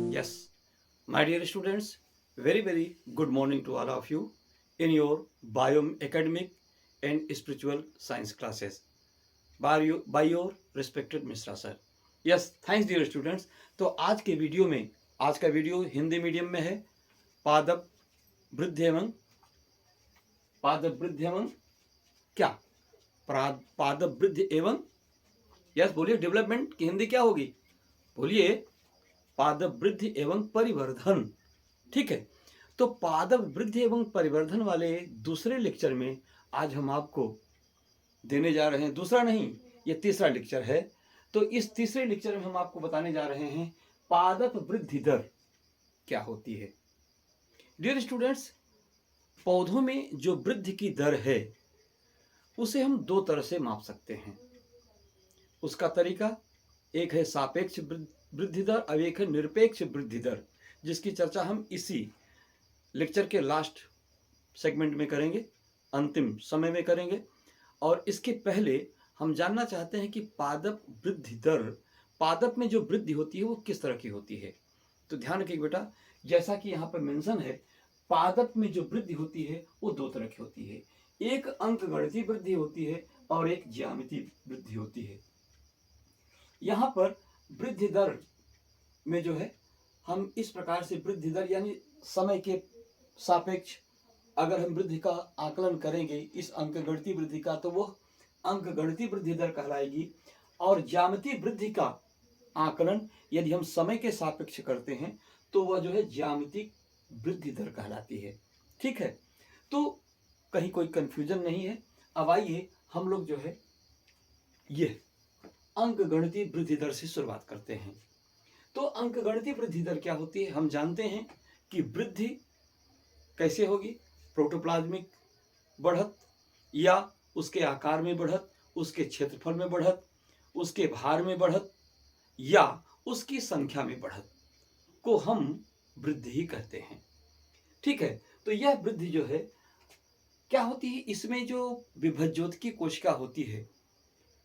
Yes, my dear students, very good morning to all of you in your bioacademic and spiritual science classes by your respected Mr. Sir. Yes, thanks dear students. तो आज का video Hindi medium में है। पादप वृद्धि एवं क्या पादप वृद्धि एवं यस बोलिए डेवलपमेंट की हिंदी क्या होगी? बोलिए पादप वृद्धि एवं परिवर्धन। ठीक है, तो पादप वृद्धि एवं परिवर्धन वाले दूसरे लेक्चर में आज हम आपको देने जा रहे हैं, दूसरा नहीं ये तीसरा लेक्चर है। तो इस तीसरे लेक्चर में हम आपको बताने जा रहे हैं पादप वृद्धि दर क्या होती है। डियर स्टूडेंट्स, पौधों में जो वृद्धि की दर है उसे हम दो तरह से माप सकते हैं। उसका तरीका एक है सापेक्ष वृद्धि दर और एक है निरपेक्ष वृद्धि दर, जिसकी चर्चा हम इसी लेक्चर के लास्ट सेगमेंट में करेंगे, अंतिम समय में करेंगे। और इसके पहले हम जानना चाहते हैं कि पादप वृद्धि दर, पादप में जो वृद्धि होती है वो किस तरह की होती है। तो ध्यान रखिए बेटा, जैसा कि यहाँ पर मेंशन है, पादप में जो वृद्धि होती है वो दो तरह की होती है। एक अंकगणितीय वृद्धि होती है और एक ज्यामितीय वृद्धि होती है। यहाँ पर वृद्धि दर में जो है हम इस प्रकार से वृद्धि दर यानी समय के सापेक्ष अगर हम वृद्धि का आकलन करेंगे इस अंकगणितीय वृद्धि का, तो वो अंकगणितीय वृद्धि दर कहलाएगी। और ज्यामितीय वृद्धि का आकलन यदि हम समय के सापेक्ष करते हैं तो वह जो है ज्यामितीय वृद्धि दर कहलाती है। ठीक है, तो कहीं कोई कंफ्यूजन नहीं है। अब आइए हम लोग जो है ये अंकगणितीय वृद्धि दर से शुरुआत करते हैं। तो अंकगणितीय वृद्धि दर क्या होती है? हम जानते हैं कि वृद्धि कैसे होगी, प्रोटोप्लाज्मिक बढ़त या उसके आकार में बढ़त, उसके क्षेत्रफल में बढ़त, उसके भार में बढ़त या उसकी संख्या में बढ़त को हम वृद्धि ही कहते हैं। ठीक है, तो यह वृद्धि जो है क्या होती है, इसमें जो विभज्योतकी कोशिका होती है,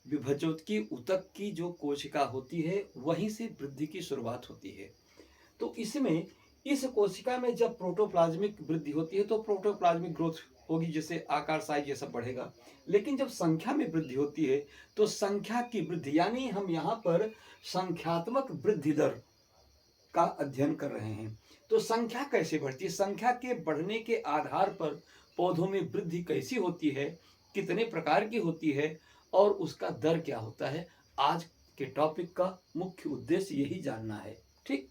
विभज्योतकी ऊतक की जो कोशिका होती है वहीं से वृद्धि की शुरुआत होती है। तो इसमें इस कोशिका में जब प्रोटोप्लाज्मिक वृद्धि होती है तो प्रोटोप्लाज्मिक ग्रोथ होगी, जिससे आकार साइज ये सब बढ़ेगा। लेकिन जब संख्या में वृद्धि होती है तो संख्या की वृद्धि, यानी हम यहाँ पर संख्यात्मक वृद्धि दर का अध्ययन कर रहे हैं। तो संख्या कैसे बढ़ती है, संख्या के बढ़ने के आधार पर पौधों में वृद्धि कैसी होती है, कितने प्रकार की होती है और उसका दर क्या होता है, आज के टॉपिक का मुख्य उद्देश्य यही जानना है। ठीक,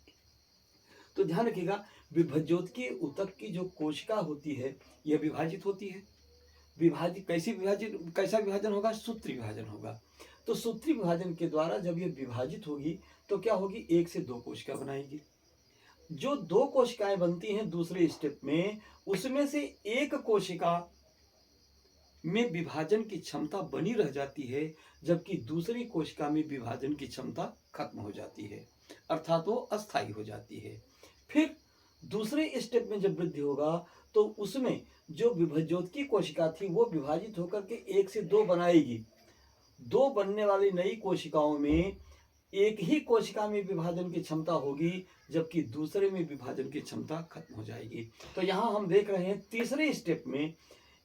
तो ध्यान रखिएगा, विभज्योतकी ऊतक की जो कोशिका होती है यह विभाजित होती है। विभाजित कैसा विभाजन होगा? सूत्री विभाजन होगा। तो सूत्री विभाजन के द्वारा जब ये विभाजित होगी तो क्या होगी, एक से दो कोशिका बनाएगी। जो दो कोशिकाएं बनती हैं दूसरे स्टेप में, उसमें से एक कोशिका में विभाजन की क्षमता बनी रह जाती है, जबकि दूसरी कोशिका में विभाजन की क्षमता खत्म हो जाती है, अर्थात वो अस्थायी हो जाती है। फिर दूसरे स्टेप में जब वृद्धि होगा तो उसमें जो विभज्योतकी कोशिका थी वो विभाजित होकर के एक से दो बनाएगी। दो बनने वाली नई कोशिकाओं में एक ही कोशिका में विभाजन की क्षमता होगी, जबकि दूसरे में विभाजन की क्षमता खत्म हो जाएगी। तो यहाँ हम देख रहे हैं तीसरे स्टेप में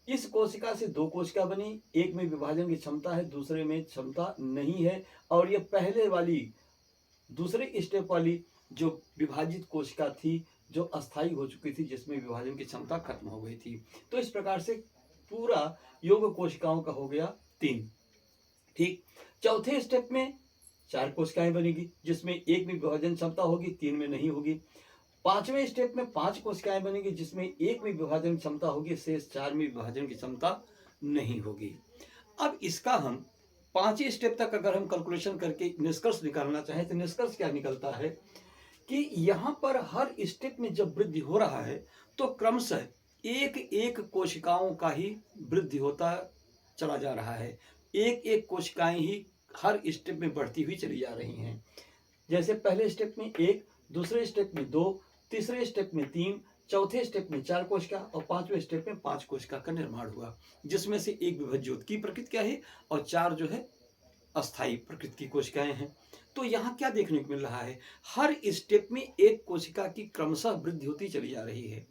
इस कोशिका से दो कोशिका बनी, एक में विभाजन की क्षमता है, दूसरे में क्षमता नहीं है। और ये पहले वाली दूसरे स्टेप वाली जो विभाजित कोशिका थी जो अस्थायी हो चुकी थी, जिसमें विभाजन की क्षमता खत्म हो गई थी। तो इस प्रकार से पूरा योग कोशिकाओं का हो गया 3। ठीक, चौथे स्टेप में 4 कोशिकाएं बनेगी, जिसमें एक में विभाजन क्षमता होगी, 3 में नहीं होगी। पांचवें स्टेप में 5 कोशिकाएं बनेगी, जिसमें एक में विभाजन क्षमता होगी, शेष 4 में विभाजन की क्षमता नहीं होगी। अब इसका हम 5 स्टेप तक अगर हम कैलकुलेशन करके निष्कर्ष निकालना चाहें तो निष्कर्ष क्या निकलता है कि यहाँ पर हर स्टेप में जब वृद्धि हो रहा है तो क्रमशः एक एक कोशिकाओं का ही वृद्धि होता चला जा रहा है। एक एक कोशिकाएं ही हर स्टेप में बढ़ती हुई चली जा रही हैं। जैसे पहले स्टेप में 1, दूसरे स्टेप में 2, तीसरे स्टेप में 3, चौथे स्टेप में 4 कोशिका और पांचवें स्टेप में 5 कोशिका का निर्माण हुआ, जिसमें से एक विभज्योत की प्रकृति क्या है और 4 जो है अस्थायी प्रकृति की कोशिकाएं हैं। तो यहाँ क्या देखने को मिल रहा है, हर स्टेप में एक कोशिका की क्रमशः वृद्धि होती चली जा रही है।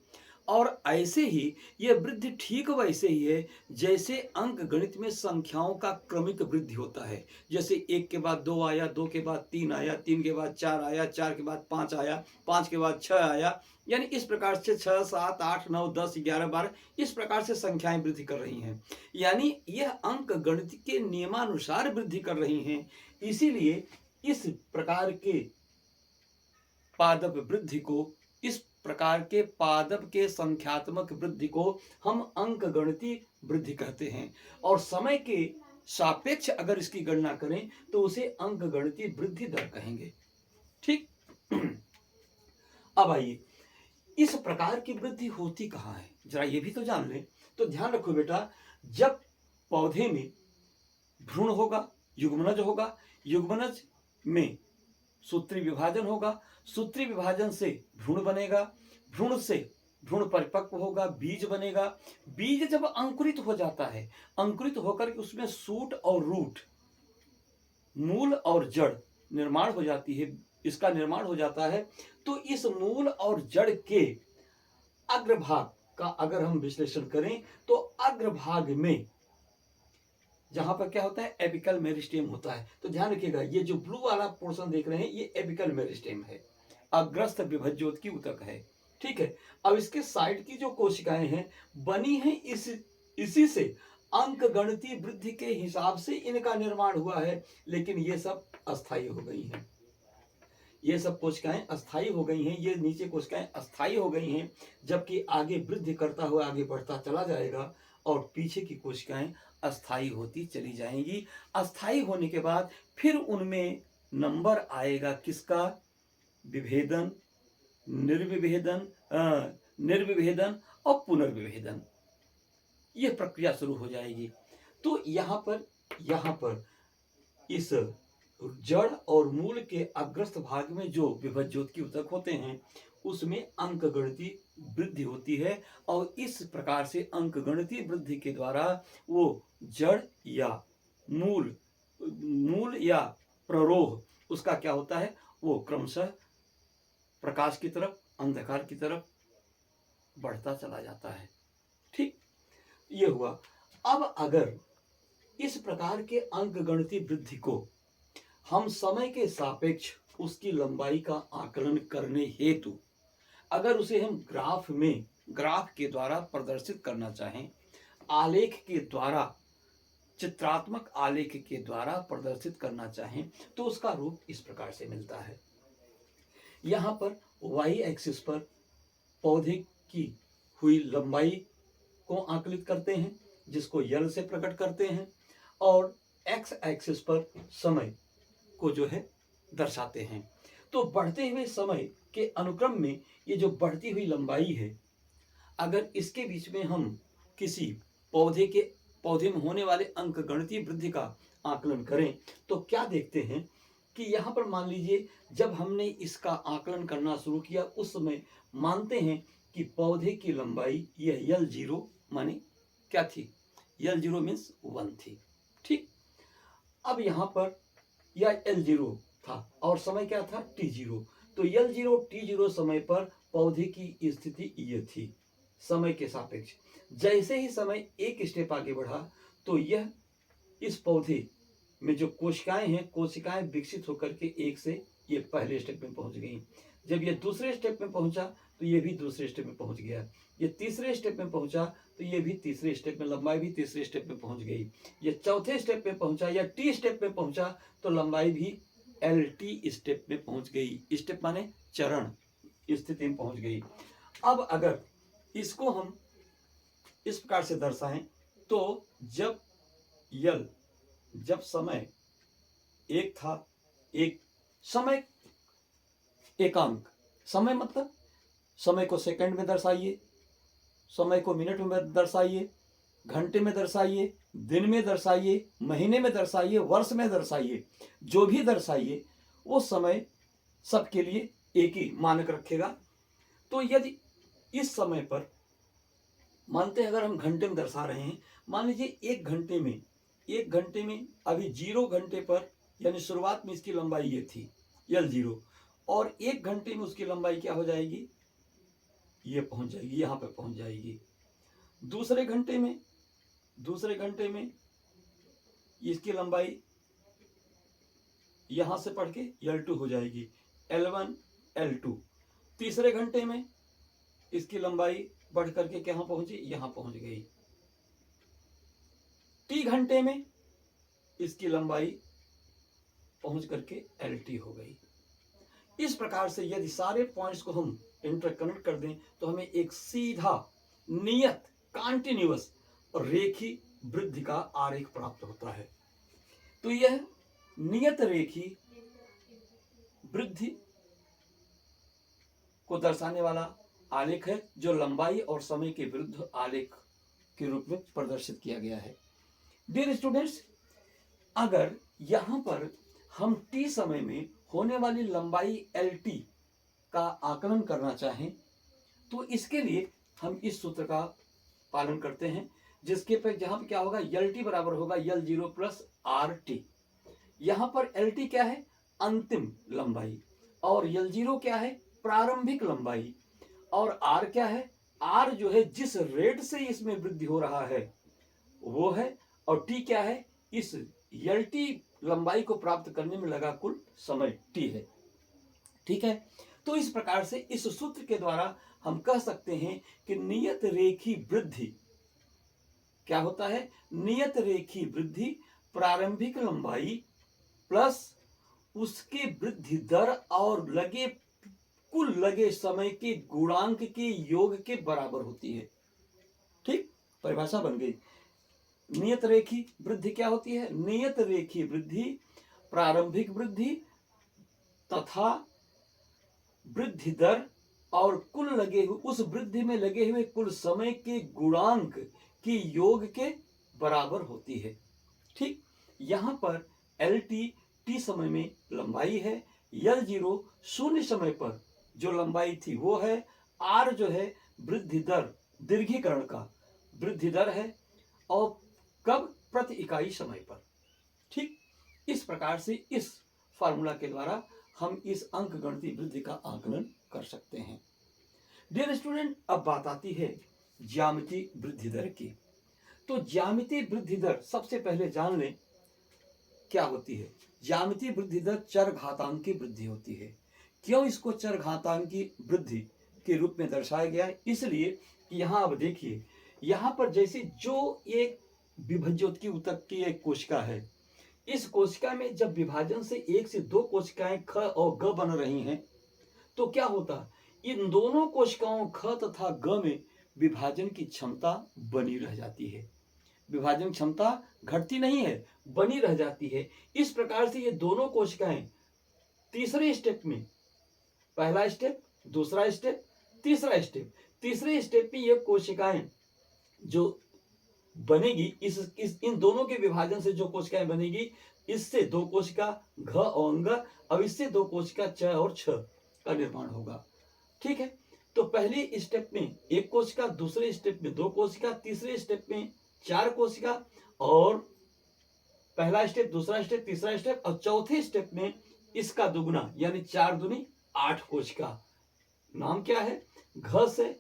और ऐसे ही यह वृद्धि ठीक वैसे ही है जैसे अंक गणित में संख्याओं का क्रमिक वृद्धि होता है। जैसे 1 के बाद 2 आया, 2 के बाद 3 आया, 3 के बाद 4 आया, 4 के बाद 5 आया, 5 के बाद 6 आया, यानी इस प्रकार से 6, 7, 8, 9, 10, 11, 12 इस प्रकार से संख्याएं वृद्धि कर रही हैं। यानी यह अंक गणित के नियमानुसार वृद्धि कर रही हैं। इसीलिए इस प्रकार के पादप वृद्धि को, इस प्रकार के पादप के संख्यात्मक वृद्धि को हम अंक गणितीय वृद्धि कहते हैं। और समय के सापेक्ष अगर इसकी गणना करें तो उसे अंक गणितीय वृद्धि दर कहेंगे। ठीक। अब आइए, इस प्रकार की वृद्धि होती कहाँ है, जरा ये भी तो जान लें। तो ध्यान रखो बेटा, जब पौधे में भ्रूण होगा, युग्मनज होगा, युग्मनज में सूत्री विभाजन होगा, सूत्री विभाजन से भ्रूण बनेगा, भ्रूण से भ्रूण परिपक्व होगा, बीज बनेगा, बीज जब अंकुरित हो जाता है, अंकुरित होकर के उसमें सूट और रूट, मूल और जड़ निर्माण हो जाती है, इसका निर्माण हो जाता है। तो इस मूल और जड़ के अग्रभाग का अगर हम विश्लेषण करें तो अग्रभाग में जहां पर क्या होता है, एपिकल मेरिस्टेम होता है। तो ध्यान रखिएगा, ये जो ब्लू वाला पोर्शन देख रहे हैं ये एपिकल मेरिस्टेम है, अग्रस्थ विभज्योत की उतक है। ठीक है। अब इसके साइड की जो कोशिकाएं हैं बनी हैं इसी से अंक गणितीय वृद्धि के हिसाब से इनका निर्माण हुआ है, लेकिन ये सब अस्थायी हो गई हैं। ये सब कोशिकाएं अस्थायी हो गई हैं, ये नीचे कोशिकाएं अस्थायी हो गई हैं, जबकि आगे वृद्धि करता हुआ आगे बढ़ता चला जाएगा और पीछे की कोशिकाएं अस्थायी होती चली जाएंगी। अस्थायी होने के बाद फिर उनमें नंबर आएगा किसका, विभेदन, निर्विभेदन, निर्विभेदन और पुनर्विभेदन, यह प्रक्रिया शुरू हो जाएगी। तो यहाँ पर इस जड़ और मूल के अग्रस्त भाग में जो विभज्योत की उतक होते हैं उसमें अंक गणितीय वृद्धि होती है। और इस प्रकार से अंक गणितीय वृद्धि के द्वारा वो जड़ या मूल या प्ररोह उसका क्या होता है, वो क्रमशः प्रकाश की तरफ, अंधकार की तरफ बढ़ता चला जाता है। ठीक, ये हुआ। अब अगर इस प्रकार के अंक गणितीय वृद्धि को हम समय के सापेक्ष उसकी लंबाई का आकलन करने हेतु अगर उसे हम ग्राफ के द्वारा प्रदर्शित करना चाहें, आलेख के द्वारा, चित्रात्मक आलेख के द्वारा प्रदर्शित करना चाहें, तो उसका रूप इस प्रकार से मिलता है। यहाँ पर y एक्सिस पर पौधे की हुई लंबाई को आकलित करते हैं, जिसको यल से प्रकट करते हैं, और x एक्सिस पर समय को जो है दर्शाते हैं। तो बढ़ते हुए समय के अनुक्रम में ये जो बढ़ती हुई लंबाई है, अगर इसके बीच में हम किसी पौधे में होने वाले अंक गणितीय वृद्धि का आकलन करें तो क्या देखते हैं कि यहाँ पर मान लीजिए जब हमने इसका आकलन करना शुरू किया उस समय मानते हैं कि पौधे की लंबाई यह L0 माने क्या थी, L0 मीन्स 1 थी। ठीक। अब यहाँ पर यह L0 था और समय क्या था, T0। तो L0 T0 समय पर पौधे की स्थिति ये थी समय के सापेक्ष। जैसे ही समय एक स्टेप आगे बढ़ा तो यह इस पौधे में जो कोशिकाएं हैं, कोशिकाएं विकसित होकर के एक से ये पहले स्टेप में पहुंच गई। जब ये दूसरे स्टेप में पहुंचा तो ये भी दूसरे स्टेप में पहुंच गया। ये तीसरे स्टेप में पहुंचा तो ये भी तीसरे स्टेप में, लंबाई भी तीसरे स्टेप में पहुंच गई। ये चौथे स्टेप में पहुंचा या टी स्टेप में पहुंचा तो लंबाई भी LT स्टेप में पहुंच गई। स्टेप माने चरण स्थिति में पहुंच गई। अब अगर इसको हम इस प्रकार से दर्शाएं तो जब समय एक था, एक समय एकांक, समय मतलब समय को सेकंड में दर्शाइए, समय को मिनट में दर्शाइए, घंटे में दर्शाइए, दिन में दर्शाइए, महीने में दर्शाइए, वर्ष में दर्शाइए, जो भी दर्शाइए वो समय सबके लिए एक ही मानक रखेगा। तो यदि इस समय पर मानते हैं अगर हम घंटे में दर्शा रहे हैं, मान लीजिए 1 घंटे में 1 घंटे में अभी 0 घंटे पर, यानी शुरुआत में इसकी लंबाई ये थी L0, और 1 घंटे में उसकी लंबाई क्या हो जाएगी, ये पहुंच जाएगी, यहाँ पे पहुंच जाएगी। दूसरे घंटे में इसकी लंबाई यहां से पढ़ के L2 हो जाएगी, L1 L2। तीसरे घंटे में इसकी लंबाई बढ़ करके कहां पहुंची, यहां पहुंच गई। T घंटे में इसकी लंबाई पहुंच करके LT हो गई। इस प्रकार से यदि सारे पॉइंट्स को हम इंटरकनेक्ट कर दें तो हमें एक सीधा नियत कॉन्टिन्यूअस रेखी वृद्धि का आरेख प्राप्त होता है। तो यह नियत रेखी वृद्धि को दर्शाने वाला आलेख है, जो लंबाई और समय के विरुद्ध आलेख के रूप में प्रदर्शित किया गया है। डियर स्टूडेंट्स, अगर यहां पर हम t समय में होने वाली लंबाई LT का आकलन करना चाहें तो इसके लिए हम इस सूत्र का पालन करते हैं, जिसके पर जहां पर क्या होगा, LT बराबर होगा L0 प्लस RT। यहां पर LT क्या है, अंतिम लंबाई, और L0 क्या है, प्रारंभिक लंबाई, और R क्या है, R जो है जिस रेट से इसमें वृद्धि हो रहा है वो है, और T क्या है, इस LT लंबाई को प्राप्त करने में लगा कुल समय T है। ठीक है, तो इस प्रकार से इस सूत्र के द्वारा हम कह सकते हैं कि नियत रेखी वृद्धि क्या होता है, नियत रेखी वृद्धि प्रारंभिक लंबाई प्लस उसके वृद्धि दर और कुल लगे समय के गुणांक के योग के बराबर होती है। ठीक, परिभाषा बन गई। नियत रेखी वृद्धि क्या होती है, नियत रेखी वृद्धि प्रारंभिक वृद्धि तथा वृद्धि दर और कुल लगे हुए, उस वृद्धि में लगे हुए कुल समय के गुणांक की योग के बराबर होती है। ठीक, यहां पर LT T समय में लंबाई है, L0 शून्य समय पर जो लंबाई थी वो है, R जो है वृद्धि दर, दीर्घीकरण का वृद्धि दर है, और कब, प्रति इकाई समय पर। ठीक, इस प्रकार से इस फार्मूला के द्वारा हम इस अंकगणितीय वृद्धि का आकलन कर सकते हैं। डियर स्टूडेंट, अब बात आती है ज्यामितीय वृद्धि दर की। तो ज्यामितीय वृद्धि दर सबसे पहले जान लें क्या होती है। ज्यामितीय वृद्धि दर चरघातांक की वृद्धि होती है। क्यों इसको चरघातांक की वृद्धि के रूप में दर्शाया गया है, इसलिए यहाँ अब देखिए, यहाँ पर जैसे जो एक विभज्योत ऊतक की एक कोशिका है, इस कोशिका में जब विभाजन से 1 से 2 कोशिकाएं ख और ग बन रही हैं तो क्या होता है, इन दोनों कोशिकाओं ख तथा ग में विभाजन की क्षमता बनी रह जाती है। विभाजन क्षमता घटती नहीं है, बनी रह जाती है। इस प्रकार से ये दोनों कोशिकाएं तीसरे स्टेप में, पहला स्टेप, दूसरा स्टेप, तीसरा स्टेप, तीसरे स्टेप में ये कोशिकाएं जो बनेगी, इन दोनों के विभाजन से जो कोशिकाएं बनेगी, इससे 2 कोशिका घ और अंग, अब इससे 2 कोशिका च और छ का निर्माण होगा। ठीक है, तो पहले स्टेप में 1 कोशिका, दूसरे स्टेप में 2 कोशिका, तीसरे स्टेप में 4 कोशिका, और पहला स्टेप, दूसरा स्टेप, तीसरा स्टेप, और चौथे स्टेप में इसका दुगुना यानी 4 दूनी 8 कोशिका। नाम क्या है, घ से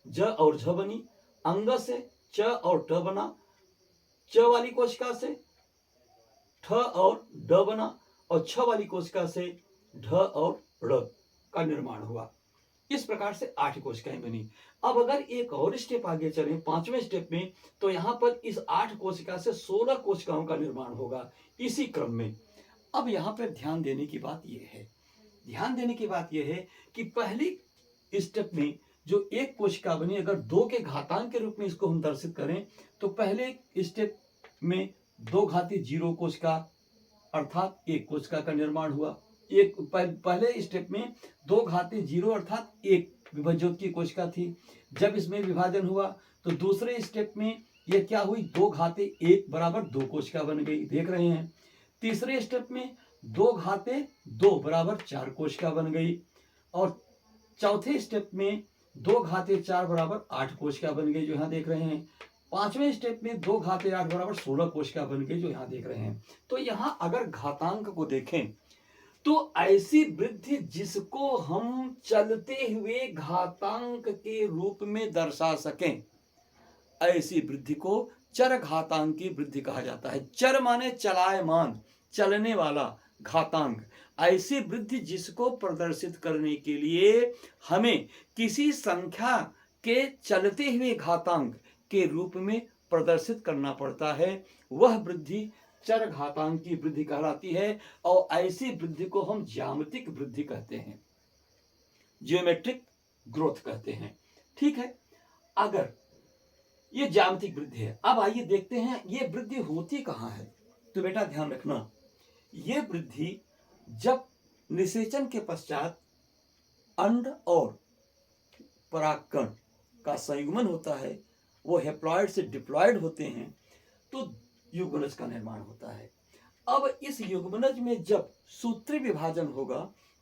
ज और झ बनी, अंग से च और ट बना, च वाली कोशिका से ठ और ड बना, और छ वाली कोशिका से ढ और ड़ का निर्माण हुआ। इस प्रकार से 8 कोशिकाएं बनी। अब अगर एक और स्टेप आगे चलें, 5वें स्टेप में, तो यहां पर इस 8 कोशिका से 16 कोशिकाओं का निर्माण होगा इसी क्रम में। अब यहां पर ध्यान देने की बात यह है कि पहली स्टेप में जो 1 कोशिका बनी, अगर 2 के घातांक के रूप में इसको हम दर्शित करें तो पहले स्टेप में 2 घाती 0 कोशिका अर्थात 1 कोशिका का निर्माण हुआ। पहले स्टेप में 2 घाती 0 अर्थात 1 विभज्योत की कोशिका थी। जब इसमें विभाजन हुआ तो दूसरे स्टेप में यह क्या हुई, 2 घाते 1 बराबर 2 कोशिका बन गई, देख रहे हैं। तीसरे स्टेप में 2 घाते 2 बराबर 4 कोशिका बन गई, और चौथे स्टेप में 2 घाते 4 बराबर 8 कोशिका बन गई, जो यहाँ देख रहे हैं। 5वें स्टेप में 2 घात 8 बराबर 16 कोशिका बन गई, जो यहाँ देख रहे हैं। तो यहाँ अगर घातांक को देखें तो ऐसी वृद्धि जिसको हम चलते हुए घातांक के रूप में दर्शा सकें, ऐसी वृद्धि को चर घातांकी वृद्धि कहा जाता है। चर माने चलायमान, चलने वाला घातांक। ऐसी वृद्धि जिसको प्रदर्शित करने के लिए हमें किसी संख्या के चलते हुए घातांक के रूप में प्रदर्शित करना पड़ता है, वह वृद्धि चर घातांक की वृद्धि कहलाती है। और ऐसी वृद्धि को हम ज्यामितिक वृद्धि कहते हैं, जियोमेट्रिक ग्रोथ कहते हैं। ठीक है, अगर ये ज्यामितिक वृद्धि है, अब आइए देखते हैं ये वृद्धि होती कहाँ है। तो बेटा ध्यान रखना, ये वृद्धि जब निषेचन के पश्चात अंड और परागकण का संयुग्मन होता है, वो हेप्लॉइड से डिप्लॉइड होते हैं, तो युग्मनज का निर्माण होता है। अब इस युग्मनज में जब सूत्री विभाजन होगा,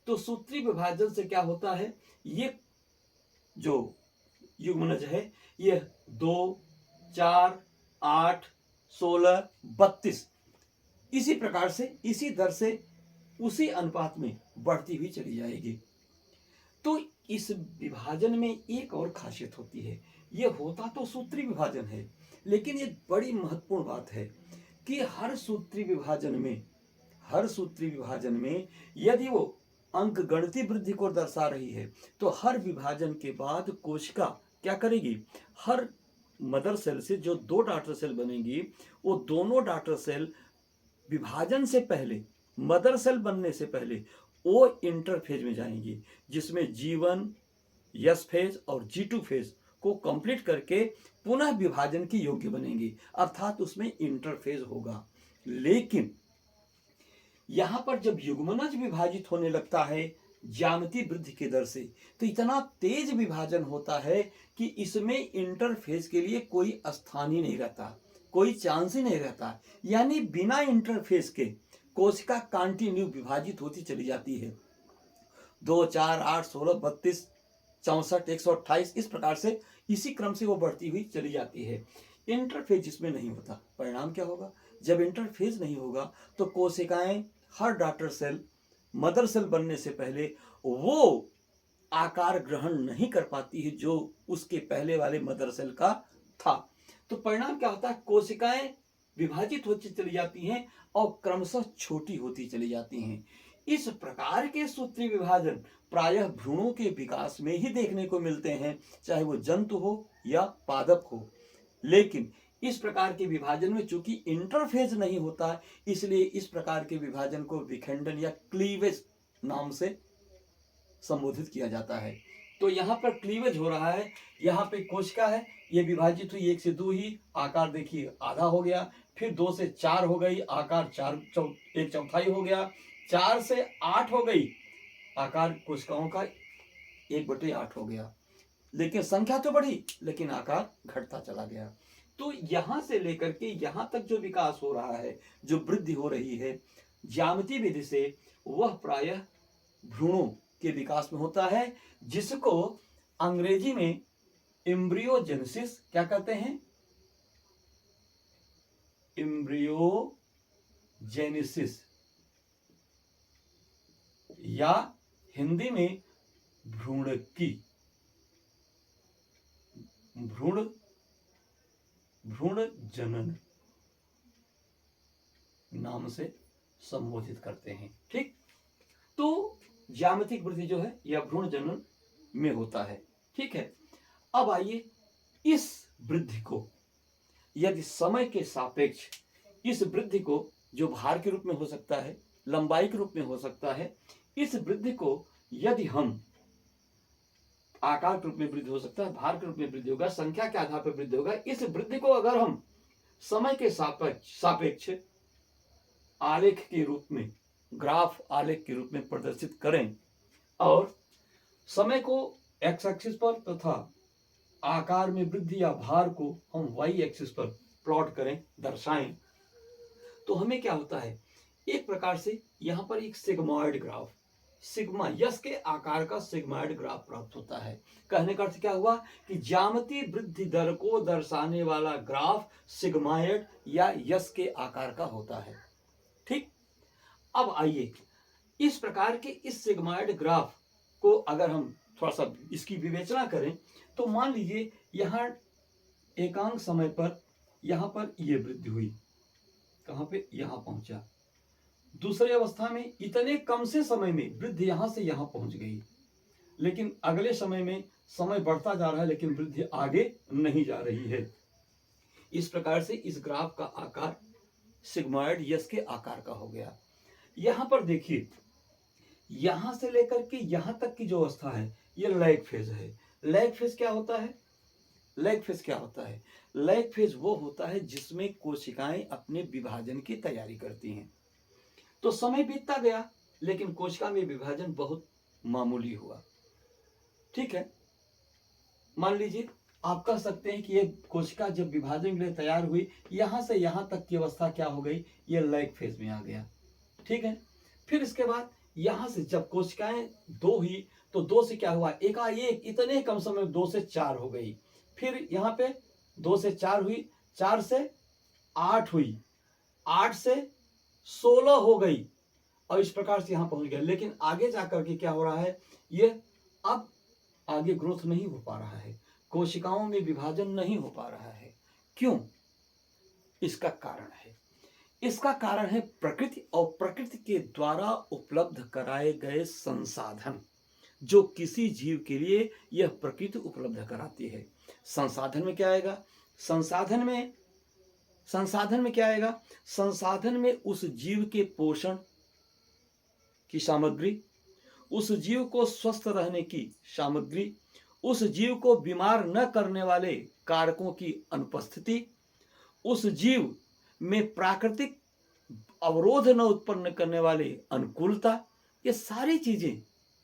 तो सूत्री विभाजन से क्या होता है, ये जो युग्मनज है ये 2, 4, 8, 16, 32 इसी प्रकार से, इसी दर से, उसी अनुपात में बढ़ती हुई चली जाएगी। तो इस विभाजन में एक और खासियत होती है, ये होता तो सूत्री विभाजन है, लेकिन ये बड़ी महत्वपूर्ण बात है कि हर सूत्री विभाजन में यदि वो अंक गणितीय वृद्धि को दर्शा रही है, तो हर विभाजन के बाद कोशिका क्या करेगी, हर मदर सेल से जो 2 डॉटर सेल बनेंगी, वो दोनों डॉटर सेल विभाजन से पहले, मदर सेल बनने से पहले वो इंटरफेज में जाएंगी, जिसमें G1 यस फेज और G2 फेज को कंप्लीट करके पुनः विभाजन की योग्य बनेंगी, अर्थात उसमें इंटरफेज होगा। लेकिन यहां पर जब युग्मनज विभाजित होने लगता है ज्यामितीय वृद्धि की दर से, तो इतना तेज विभाजन होता है कि इसमें इंटरफेज के लिए कोई स्थान ही नहीं रहता, कोई चांस ही नहीं रहता। यानी बिना इंटरफेज के कोशिका कंटिन्यू विभाजित होती चली जाती है। 2, 4, 8, 16, 32, 64, 128 इस प्रकार से इसी क्रम से वो बढ़ती हुई चली जाती है। इंटरफेज इसमें नहीं होता। परिणाम क्या होगा, जब इंटरफेज नहीं होगा तो कोशिकाएं हर डॉटर सेल मदर सेल बनने से पहले वो आकार ग्रहण नहीं कर पाती है जो उसके पहले वाले मदर सेल का था। तो परिणाम क्या होता है, कोशिकाएं विभाजित होती चली जाती हैं और क्रमशः छोटी होती चली जाती हैं। इस प्रकार के सूत्री विभाजन प्रायः भ्रूणों के विकास में ही देखने को मिलते हैं, चाहे वो जंतु हो या पादप हो। लेकिन इस प्रकार के विभाजन में चूंकि इंटरफेज नहीं होता है, इसलिए इस प्रकार के विभाजन को विखंडन या क्लीवेज नाम से संबोधित किया जाता है। तो यहाँ पर क्लीवेज हो रहा है, यहाँ पे कोशिका है, ये विभाजित हुई 1 से 2 ही, आकार देखिए आधा हो गया, फिर 2 से 4 हो गई, आकार 1/4 हो गया, 4 से 8 हो गई, आकार कोशिकाओं का 1/8 हो गया। लेकिन संख्या तो बढ़ी, लेकिन आकार घटता चला गया। तो यहां से लेकर के यहां तक जो विकास हो रहा है, जो वृद्धि हो रही है ज्यामितीय विधि से, वह प्रायः भ्रूणों के विकास में होता है, जिसको अंग्रेजी में एम्ब्रियोजेनेसिस क्या कहते हैं, एम्ब्रियोजेनेसिस, या हिंदी में भ्रूण जनन नाम से संबोधित करते हैं। ठीक, तो ज्यामितिक वृद्धि जो है यह भ्रूण जनन में होता है। ठीक है, अब आइए इस वृद्धि को यदि समय के सापेक्ष, इस वृद्धि को जो भार के रूप में हो सकता है, लंबाई के रूप में हो सकता है, इस वृद्धि को यदि हम आकार के रूप में वृद्धि हो सकता है, भार के रूप में वृद्धि होगा, संख्या के आधार पर वृद्धि होगा, इस वृद्धि को अगर हम समय के सापेक्ष आलेख के रूप में, ग्राफ आलेख के रूप में प्रदर्शित करें और समय को एक्स एक्सिस पर तथा आकार में वृद्धि या भार को हम वाई एक्सिस पर प्लॉट करें, दर्शाएं, तो हमें क्या होता है, एक प्रकार से यहां पर एक सिग्मॉइड ग्राफ, सिग्मा यस के आकार का सिग्माइड ग्राफ प्राप्त होता है। कहने का अर्थ क्या हुआ कि ज्यामितीय वृद्धि दर को दर्शाने वाला ग्राफ सिग्माइड या यस के आकार का होता है। ठीक, अब आइए इस प्रकार के इस सिग्माइड ग्राफ को अगर हम थोड़ा सा इसकी विवेचना करें तो मान लीजिए यहां एकांक समय पर यहां पर ये वृद्धि हुई, कहां पे, यहां पहुंचा। दूसरी अवस्था में इतने कम से समय में वृद्धि यहां से यहां पहुंच गई, लेकिन अगले समय में समय बढ़ता जा रहा है लेकिन वृद्धि आगे नहीं जा रही है। इस प्रकार से इस ग्राफ का आकार सिग्मॉइड यस के आकार का हो गया। यहां पर देखिए, यहां से लेकर के यहां तक की जो अवस्था है यह लैग फेज है। लैग फेज क्या होता है? लैग फेज क्या होता है? लैग फेज वो होता है जिसमें कोशिकाएं अपने विभाजन की तैयारी करती हैं। तो समय बीतता गया लेकिन कोशिका में विभाजन बहुत मामूली हुआ। ठीक है, मान लीजिए आप कह सकते हैं कि ये कोशिका जब विभाजन के लिए तैयार हुई, यहां से यहां तक की अवस्था क्या हो गई, ये लैग फेज में आ गया। ठीक है, फिर इसके बाद यहां से जब कोशिकाएं दो हुई तो दो से क्या हुआ, एकाएक इतने कम समय में 2 से 4 हो गई। फिर यहां पे 2 से 4 हुई, 4 से 8 हुई, 8 से 16 हो गई और इस प्रकार से यहां पहुंच गया। लेकिन आगे जाकर के क्या हो रहा है, ये अब आगे ग्रोथ नहीं हो पा रहा है, कोशिकाओं में विभाजन नहीं हो पा रहा है। क्यों? इसका कारण है, इसका कारण है प्रकृति और प्रकृति के द्वारा उपलब्ध कराए गए संसाधन, जो किसी जीव के लिए यह प्रकृति उपलब्ध कराती है। संसाधन में क्या आएगा? संसाधन में क्या आएगा? संसाधन में उस जीव के पोषण की सामग्री, उस जीव को स्वस्थ रहने की सामग्री, उस जीव को बीमार न करने वाले कारकों की अनुपस्थिति, उस जीव में प्राकृतिक अवरोध न उत्पन्न करने वाले अनुकूलता, ये सारी चीजें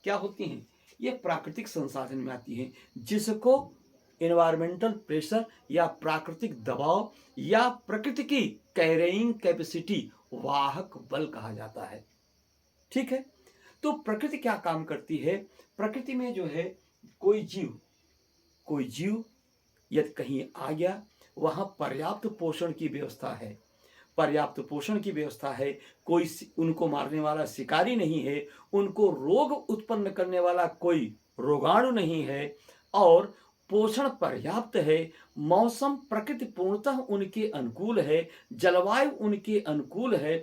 क्या होती हैं, ये प्राकृतिक संसाधन में आती हैं, जिसको एनवायरमेंटल प्रेशर या प्राकृतिक दबाव या प्रकृति की कैरिंग कैपेसिटी, वाहक बल कहा जाता है। ठीक है, तो प्रकृति क्या काम करती है? प्रकृति में जो है कोई जीव यदि कहीं आ गया, वहां पर्याप्त पोषण की व्यवस्था है, पर्याप्त पोषण की व्यवस्था है, कोई उनको मारने वाला शिकारी नहीं है, उनको रोग उत्पन्न करने वाला कोई रोगाणु नहीं है, और पोषण पर्याप्त है, मौसम प्रकृति पूर्णतः उनके अनुकूल है, जलवायु उनके अनुकूल है,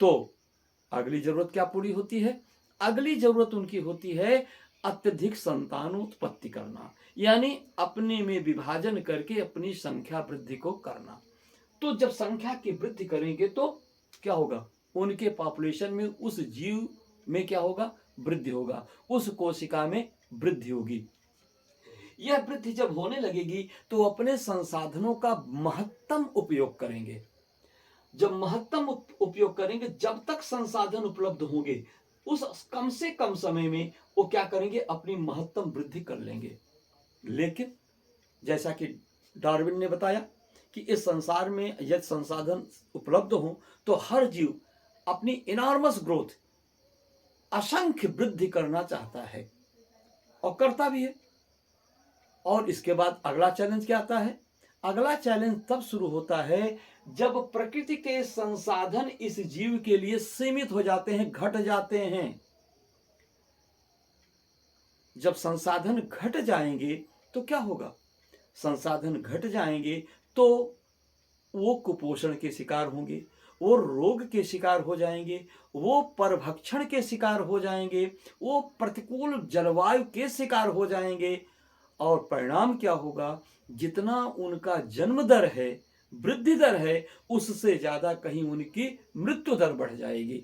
तो अगली जरूरत क्या पूरी होती है? अगली जरूरत उनकी होती है अत्यधिक संतानोत्पत्ति करना, यानी अपने में विभाजन करके अपनी संख्या वृद्धि को करना। तो जब संख्या की वृद्धि करेंगे तो क्या होगा, उनके पॉपुलेशन में, उस जीव में क्या होगा, वृद्धि होगा, उस कोशिका में वृद्धि होगी। यह वृद्धि जब होने लगेगी तो अपने संसाधनों का महत्तम उपयोग करेंगे। जब महत्तम उपयोग करेंगे, जब तक संसाधन उपलब्ध होंगे उस कम से कम समय में वो क्या करेंगे, अपनी महत्तम वृद्धि कर लेंगे। लेकिन जैसा कि डार्विन ने बताया कि इस संसार में यदि संसाधन उपलब्ध हो तो हर जीव अपनी इनॉर्मस ग्रोथ, असंख्य वृद्धि करना चाहता है और करता भी है। और इसके बाद अगला चैलेंज क्या आता है? अगला चैलेंज तब शुरू होता है जब प्रकृति के संसाधन इस जीव के लिए सीमित हो जाते हैं, घट जाते हैं। जब संसाधन घट जाएंगे तो क्या होगा? संसाधन घट जाएंगे तो वो कुपोषण के शिकार होंगे, वो रोग के शिकार हो जाएंगे, वो परभक्षण के शिकार हो जाएंगे, वो प्रतिकूल जलवायु के शिकार हो जाएंगे। और परिणाम क्या होगा? जितना उनका जन्म दर है, वृद्धि दर है, उससे ज्यादा कहीं उनकी मृत्यु दर बढ़ जाएगी।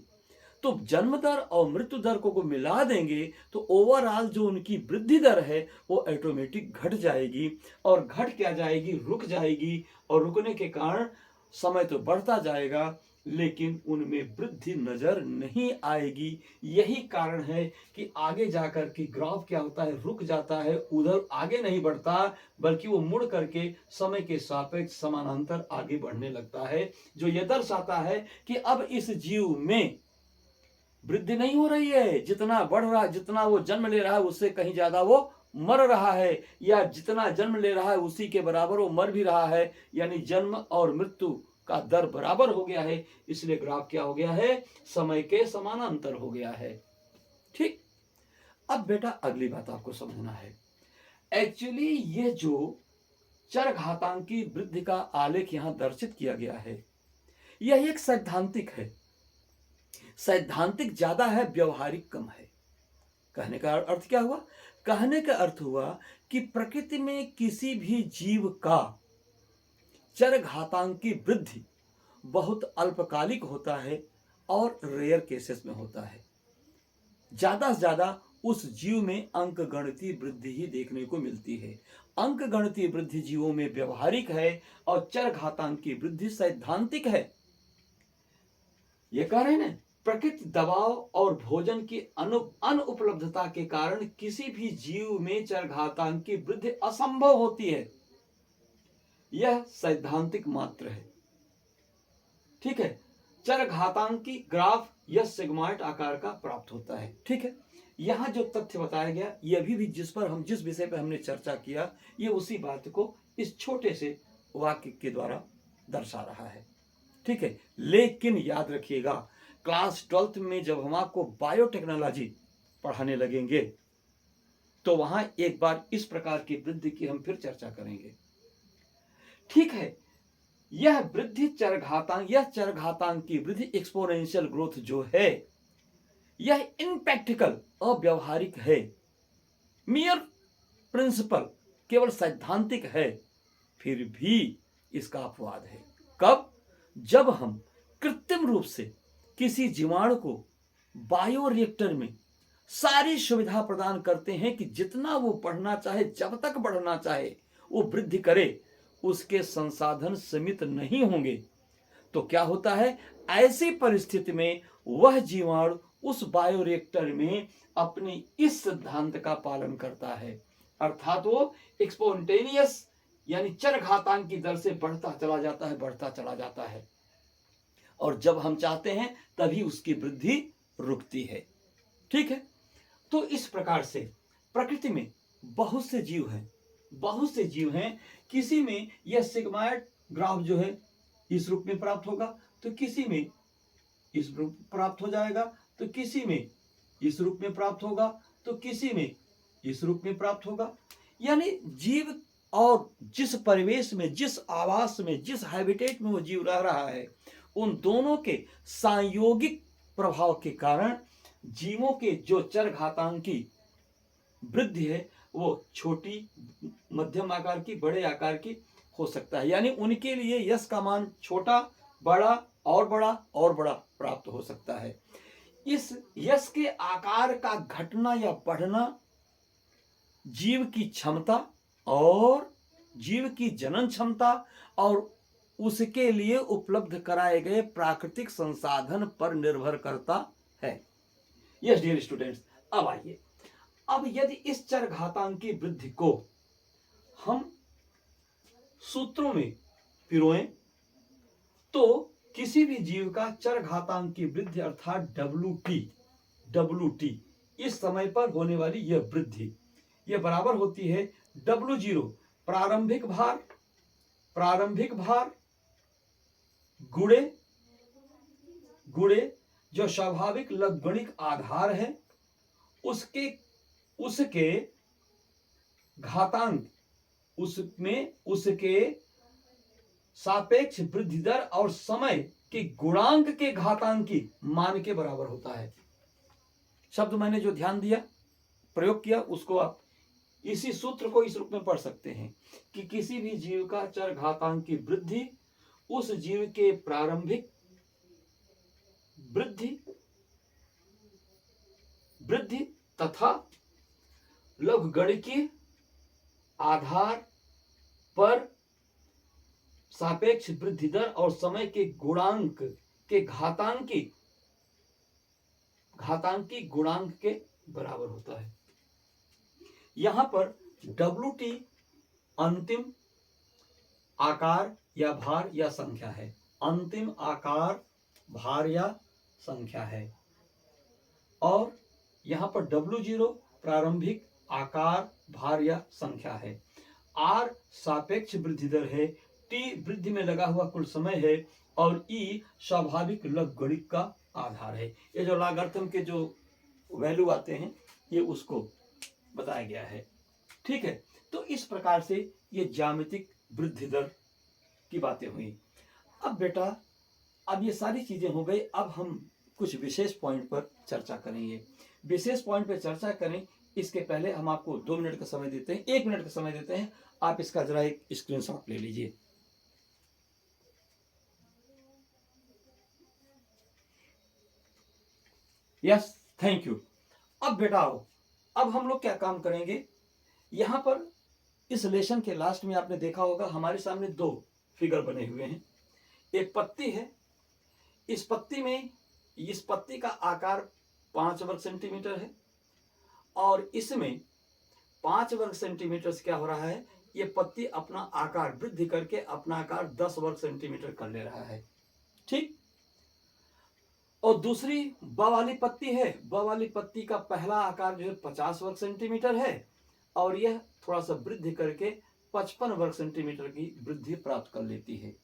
तो जन्म दर और मृत्यु दर को मिला देंगे तो ओवरऑल जो उनकी वृद्धि दर है वो ऑटोमेटिक घट जाएगी। और घट क्या जाएगी? रुक जाएगी। और रुकने के कारण समय तो बढ़ता जाएगा लेकिन उनमें वृद्धि नजर नहीं आएगी। यही कारण है कि आगे जाकर के ग्राफ क्या होता है, रुक जाता है, उधर आगे नहीं बढ़ता, बल्कि वो मुड़ करके समय के सापेक्ष समानांतर आगे बढ़ने लगता है, जो यह दर्शाता है कि अब इस जीव में वृद्धि नहीं हो रही है, जितना बढ़ रहा है, जितना वो जन्म ले रहा है उससे कहीं ज्यादा वो मर रहा है, या जितना जन्म ले रहा है उसी के बराबर वो मर भी रहा है, यानी जन्म और मृत्यु का दर बराबर हो गया है। इसलिए ग्राफ क्या हो गया है, समय के समानांतर हो गया है। ठीक, अब बेटा अगली बात आपको समझना है, एक्चुअली ये जो चरघातांकी वृद्धि का आलेख यहां दर्शित किया गया है, यह एक सैद्धांतिक है। सैद्धांतिक ज्यादा है, व्यवहारिक कम है। कहने का अर्थ क्या हुआ, कहने का अर्थ हुआ कि प्रकृति में किसी भी जीव का चरघातांकी वृद्धि बहुत अल्पकालिक होता है और रेयर केसेस में होता है। ज्यादा से ज्यादा उस जीव में अंकगणितीय वृद्धि ही देखने को मिलती है। अंकगणितीय वृद्धि जीवों में व्यवहारिक है और चरघातांकी वृद्धि सैद्धांतिक है। ये कह रहे हैं ना, प्रकृति दबाव और भोजन की अनुपलब्धता के कारण किसी भी जीव में चरघातांकी वृद्धि असंभव होती है। यह सैद्धांतिक मात्र है। ठीक है, चरघातांकी ग्राफ यह सिग्मॉइड आकार का प्राप्त होता है। ठीक है, यहां जो तथ्य बताया गया, यह भी जिस विषय पर हमने चर्चा किया, ये उसी बात को इस छोटे से वाक्य के द्वारा दर्शा रहा है। ठीक है, लेकिन याद रखिएगा, क्लास 12th में जब हम आपको बायोटेक्नोलॉजी पढ़ाने लगेंगे तो वहां एक बार इस प्रकार की वृद्धि की हम फिर चर्चा करेंगे। ठीक है, यह वृद्धि चरघातांक की वृद्धि एक्सपोनेंशियल ग्रोथ जो है, यह इनप्रैक्टिकल अव्यवहारिक है, मियर प्रिंसिपल केवल सैद्धांतिक है, फिर भी इसका अपवाद है। कब? जब हम कृत्रिम रूप से किसी जीवाणु को बायोरिएक्टर में सारी सुविधा प्रदान करते हैं कि जितना वो बढ़ना चाहे, जब तक बढ़ना चाहे वो वृद्धि करे, उसके संसाधन सीमित नहीं होंगे, तो क्या होता है, ऐसी परिस्थिति में वह जीवाणु उस बायोरिएक्टर में अपने इस सिद्धांत का पालन करता है, अर्थात वो एक्सपोंटेनियस यानी चरघातांक की दर से बढ़ता चला जाता है, और जब हम चाहते हैं तभी उसकी वृद्धि रुकती है। ठीक है, तो इस प्रकार से प्रकृति में बहुत से जीव हैं, किसी में यह सिग्मॉइड ग्राफ जो है इस रूप में प्राप्त होगा, तो किसी में इस रूप प्राप्त हो जाएगा, तो किसी में इस रूप में प्राप्त होगा, तो किसी में इस रूप में प्राप्त होगा। यानी जीव और जिस परिवेश में, जिस आवास में, जिस हैबिटेट में वो जीव रह रहा है, उन दोनों के संयोगिक प्रभाव के कारण जीवों के जो चरघातांकी वृद्धि है वो छोटी, मध्यम आकार की, बड़े आकार की हो सकता है। यानी उनके लिए यश का मान छोटा, बड़ा और बड़ा और बड़ा प्राप्त हो सकता है। इस यश के आकार का घटना या बढ़ना जीव की क्षमता और जीव की जनन क्षमता और उसके लिए उपलब्ध कराए गए प्राकृतिक संसाधन पर निर्भर करता है। यस डियर स्टूडेंट्स, अब आइए, अब यदि इस चरघातांकी वृद्धि को हम सूत्रों में पिरोएं तो किसी भी जीव का चरघातांकी वृद्धि अर्थात WT इस समय पर होने वाली यह वृद्धि, यह बराबर होती है W0 प्रारंभिक भार गुणे जो स्वाभाविक लघुगणिक आधार है उसके घातांक, उसके सापेक्ष वृद्धि दर और समय के गुणांक के घातांकी मान के बराबर होता है। शब्द मैंने जो ध्यान दिया, प्रयोग किया, उसको आप इसी सूत्र को इस रूप में पढ़ सकते हैं कि किसी भी जीव का चरघातांकी वृद्धि उस जीव के प्रारंभिक वृद्धि तथा लघुगणिकीय आधार पर सापेक्ष वृद्धि दर और समय के गुणांक के घातांकी गुणांक के बराबर होता है। यहां पर WT अंतिम आकार या भार या संख्या है, अंतिम आकार, भार या संख्या है। और यहाँ पर W0 प्रारंभिक आकार, भार या संख्या है, R सापेक्ष वृद्धि दर है, T वृद्धि में लगा हुआ कुल समय है और E स्वाभाविक लघुगणित का आधार है। ये जो लॉगरिथम के जो वैल्यू आते हैं ये उसको बताया गया है। ठीक है, तो इस प्रकार से ये ज्यामितिक वृद्धि दर की बातें हुई। अब बेटा, अब ये सारी चीजें हो गई, अब हम कुछ विशेष पॉइंट पर चर्चा करेंगे। विशेष पॉइंट पर चर्चा करें इसके पहले हम आपको 2 मिनट का समय देते हैं, 1 मिनट का समय देते हैं। आप इसका जरा एक स्क्रीनशॉट ले लीजिए। Yes, thank you. अब बेटा आओ, अब हम लोग क्या काम करेंगे, यहां पर इस लेसन के लास्ट में आपने देखा होगा हमारे सामने 2 फिगर बने हुए हैं। एक पत्ती है, इस पत्ती में, इस पत्ती का आकार 5 वर्ग सेंटीमीटर है और इसमें 5 वर्ग सेंटीमीटर से क्या हो रहा है, ये पत्ती अपना आकार वृद्धि करके अपना आकार 10 वर्ग सेंटीमीटर कर ले रहा है। ठीक, और दूसरी ब वाली पत्ती है, ब वाली पत्ती का पहला आकार जो है 50 वर्ग सेंटीमीटर है और यह थोड़ा सा वृद्धि करके 55 वर्ग सेंटीमीटर की वृद्धि प्राप्त कर लेती है।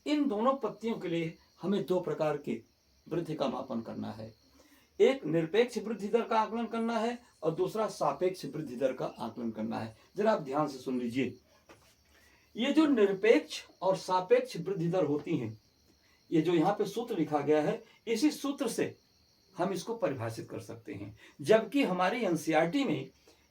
इन दोनों पत्तियों के लिए हमें 2 प्रकार के वृद्धि का मापन करना है। एक निरपेक्ष वृद्धि दर का आकलन करना है और दूसरा सापेक्ष वृद्धि दर का आकलन करना है। जरा आप ध्यान से सुन लीजिए, ये जो निरपेक्ष और सापेक्ष वृद्धि दर होती हैं, ये जो यहाँ पे सूत्र लिखा गया है, इसी सूत्र से हम इसको परिभाषित कर सकते हैं। जबकि हमारी एनसीईआरटी में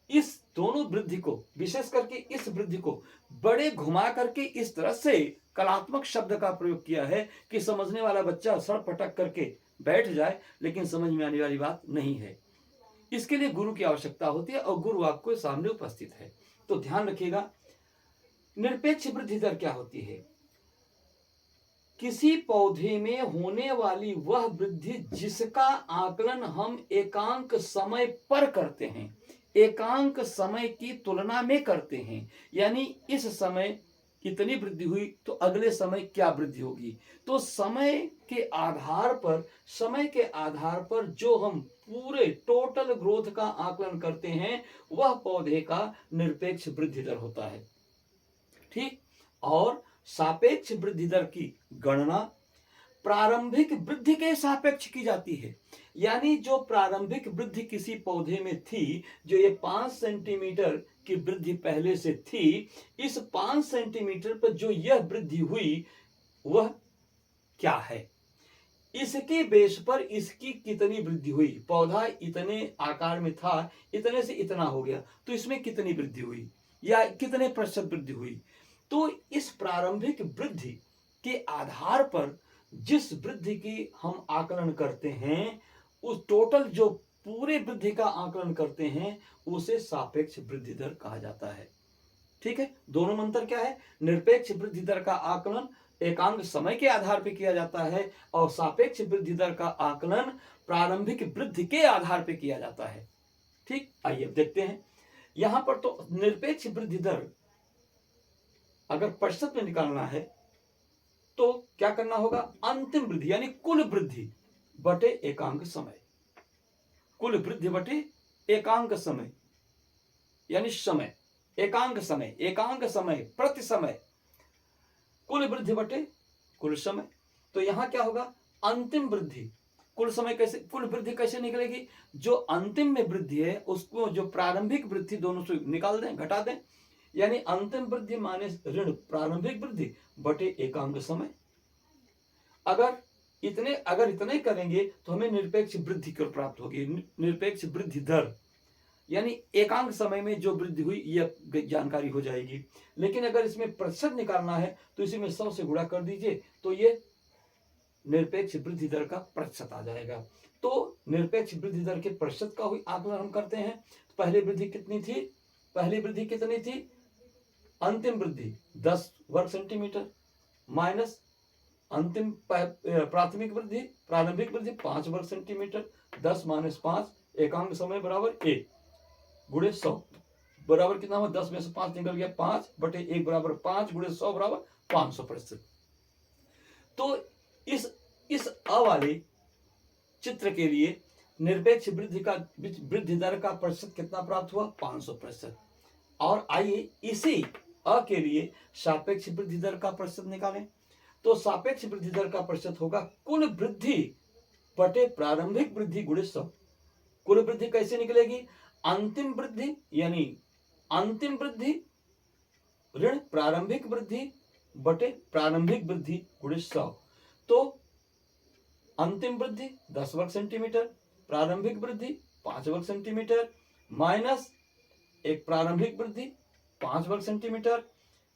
इस दोनों वृद्धि को, विशेष करके इस वृद्धि को बड़े घुमा करके इस तरह से कलात्मक शब्द का प्रयोग किया है कि समझने वाला बच्चा सड़पटक करके बैठ जाए, लेकिन समझ में आने वाली बात नहीं है। इसके लिए गुरु की आवश्यकता होती है और गुरु आपके सामने उपस्थित है। तो ध्यान रखिएगा, निरपेक्ष वृद्धि दर क्या होती है, किसी पौधे में होने वाली वह वृद्धि जिसका आकलन हम एकांक समय पर करते हैं, एकांक समय की तुलना में करते हैं। यानी इस समय कितनी वृद्धि हुई तो अगले समय क्या वृद्धि होगी। तो समय के आधार पर, समय के आधार पर जो हम पूरे टोटल ग्रोथ का आकलन करते हैं वह पौधे का निरपेक्ष वृद्धि दर होता है। ठीक, और सापेक्ष वृद्धि दर की गणना प्रारंभिक वृद्धि के सापेक्ष की जाती है। यानी जो प्रारंभिक वृद्धि किसी पौधे में थी, जो ये 5 सेंटीमीटर की वृद्धि पहले से थी, इस 5 सेंटीमीटर पर जो यह वृद्धि हुई वह क्या है, इसके बेस पर इसकी कितनी वृद्धि हुई। पौधा इतने आकार में था, इतने से इतना हो गया, तो इसमें कितनी वृद्धि हुई या कितने प्रतिशत वृद्धि हुई। तो इस प्रारंभिक वृद्धि के आधार पर जिस वृद्धि की हम आकलन करते हैं, उस टोटल जो पूरे वृद्धि का आकलन करते हैं उसे सापेक्ष वृद्धि दर कहा जाता है। ठीक है, दोनों में अंतर क्या है, निरपेक्ष वृद्धि दर का आकलन एकांक समय के आधार पर किया जाता है और सापेक्ष वृद्धि दर का आकलन प्रारंभिक वृद्धि के आधार पर किया जाता है। ठीक, आइए देखते हैं। यहां पर तो निरपेक्ष वृद्धि दर अगर प्रतिशत में निकालना है तो क्या करना होगा, अंतिम वृद्धि यानी कुल वृद्धि बटे एकांक समय, कुल वृद्धि बटे एकांक समय यानी समय, एकांक समय, एकांक समय प्रति समय, कुल वृद्धि बटे कुल समय। तो यहां क्या होगा, अंतिम वृद्धि, कुल समय कैसे, कुल वृद्धि कैसे निकलेगी, जो अंतिम में वृद्धि है उसको जो प्रारंभिक वृद्धि दोनों से निकाल दें, घटा दें, यानी अंतिम वृद्धि माने ऋण प्रारंभिक वृद्धि बटे एकांक समय। अगर इतने करेंगे तो हमें निरपेक्ष वृद्धि कर प्राप्त होगी, निरपेक्ष वृद्धि दर, यानी एकांक समय में जो वृद्धि हुई यह जानकारी हो जाएगी। लेकिन अगर इसमें प्रतिशत निकालना है तो इसी में 100 से गुणा कर दीजिए तो ये निरपेक्ष वृद्धि दर का प्रतिशत आ जाएगा। तो निरपेक्ष वृद्धि दर के प्रतिशत का हुई आकलन हम करते हैं। तो पहली वृद्धि कितनी थी, पहली वृद्धि कितनी थी, अंतिम वृद्धि 10 वर्ग सेंटीमीटर माइनस अंतिम प्राथमिक वृद्धि, प्रारंभिक वृद्धि 5 वर्ग सेंटीमीटर, 10 माइनस 5 एकांक समय बराबर 1 गुणे 100 बराबर कितना हुआ, 10 में से 5 निकल गया 5 बटे 1 बराबर 5 गुणे 100 बराबर 500%। तो इस अ वाले चित्र के लिए निरपेक्ष वृद्धि दर का प्रतिशत कितना प्राप्त हुआ? 500%। और आइए इसी अ के लिए सापेक्ष वृद्धि दर का प्रतिशत निकालें। तो सापेक्ष वृद्धि दर का प्रतिशत होगा कुल वृद्धि बटे प्रारंभिक वृद्धि गुणे 100। कुल वृद्धि कैसे निकलेगी? अंतिम वृद्धि यानी अंतिम वृद्धि ऋण प्रारंभिक वृद्धि बटे प्रारंभिक वृद्धि गुणे 100। तो अंतिम वृद्धि 10 वर्ग सेंटीमीटर, प्रारंभिक वृद्धि 5 वर्ग सेंटीमीटर, माइनस एक प्रारंभिक वृद्धि 5 वर्ग सेंटीमीटर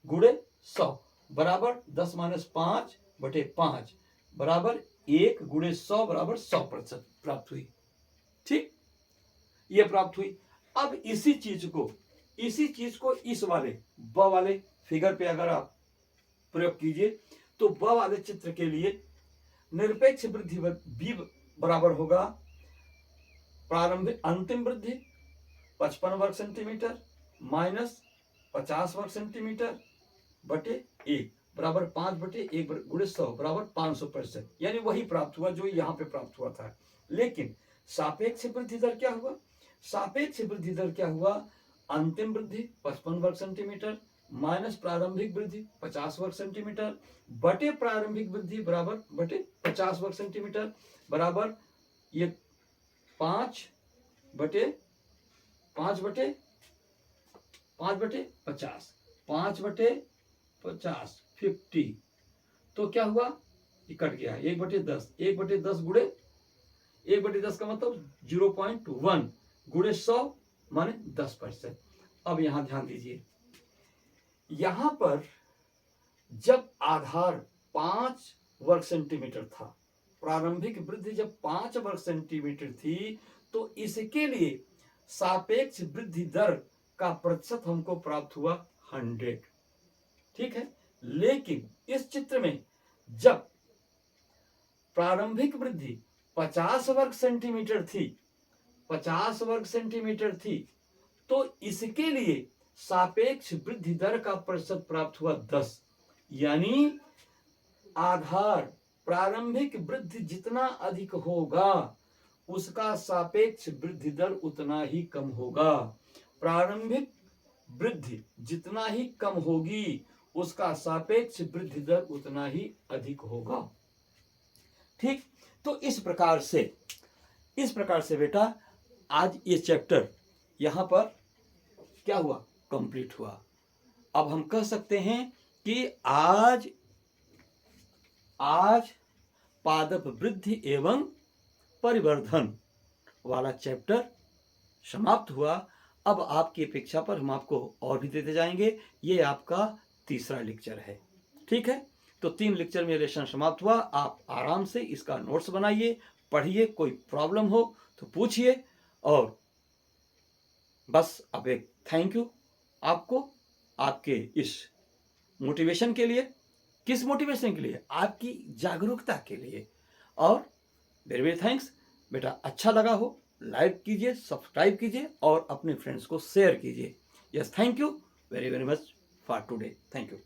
गुणे 100 बराबर 10 माइनस 5 बटे 5 बराबर 1 गुणे 100 बराबर 100% प्राप्त हुई। ठीक, ये प्राप्त हुई। अब इसी चीज को इस वाले ब वाले फिगर पे अगर आप प्रयोग कीजिए तो ब वाले चित्र के लिए निरपेक्ष वृद्धि b बराबर होगा प्रारंभिक अंतिम वृद्धि 55 वर्ग सेंटीमीटर माइनस 50 वर्ग सेंटीमीटर बटे 1 बराबर 5 बटे 1 गुणे 100 बराबर 500%, यानी वही प्राप्त हुआ जो यहाँ पे प्राप्त हुआ था। लेकिन सापेक्ष वृद्धि दर क्या हुआ? सापेक्ष वृद्धि दर क्या हुआ? अंतिम वृद्धि 55 वर्ग सेंटीमीटर माइनस प्रारंभिक वृद्धि 50 वर्ग सेंटीमीटर बटे प्रारंभिक वृद्धि बराबर बटे 50 वर्ग सेंटीमीटर बराबर ये 5 बटे 50 50 तो क्या हुआ? ये कट गया 1/10 1/10 गुणे 1/10 का मतलब 0.1 गुणे 100 माने 10%। अब यहां ध्यान दीजिए, यहां पर जब आधार 5 वर्ग सेंटीमीटर था, प्रारंभिक वृद्धि जब 5 वर्ग सेंटीमीटर थी, तो इसके लिए सापेक्ष वृद्धि दर का प्रतिशत हमको प्राप्त हुआ 100। ठीक है, लेकिन इस चित्र में जब प्रारंभिक वृद्धि 50 वर्ग सेंटीमीटर थी 50 वर्ग सेंटीमीटर थी, तो इसके लिए सापेक्ष वृद्धि दर का प्रतिशत प्राप्त हुआ 10, यानी आधार प्रारंभिक वृद्धि जितना अधिक होगा उसका सापेक्ष वृद्धि दर उतना ही कम होगा। प्रारंभिक वृद्धि जितना ही कम होगी उसका सापेक्ष वृद्धि दर उतना ही अधिक होगा। ठीक, तो इस प्रकार से बेटा आज ये चैप्टर यहां पर क्या हुआ? कंप्लीट हुआ। अब हम कह सकते हैं कि आज पादप वृद्धि एवं परिवर्धन वाला चैप्टर समाप्त हुआ। अब आपकी अपेक्षा पर हम आपको और भी देते जाएंगे। ये आपका तीसरा लेक्चर है। ठीक है, तो 3 लेक्चर में लेसन समाप्त हुआ। आप आराम से इसका नोट्स बनाइए, पढ़िए, कोई प्रॉब्लम हो तो पूछिए। और बस अब एक थैंक यू आपको, आपके इस मोटिवेशन के लिए। किस मोटिवेशन के लिए? आपकी जागरूकता के लिए। और वेरी वेरी थैंक्स बेटा। अच्छा लगा हो लाइक कीजिए, सब्सक्राइब कीजिए और अपने फ्रेंड्स को शेयर कीजिए। Yes, thank you very very much for today. Thank you.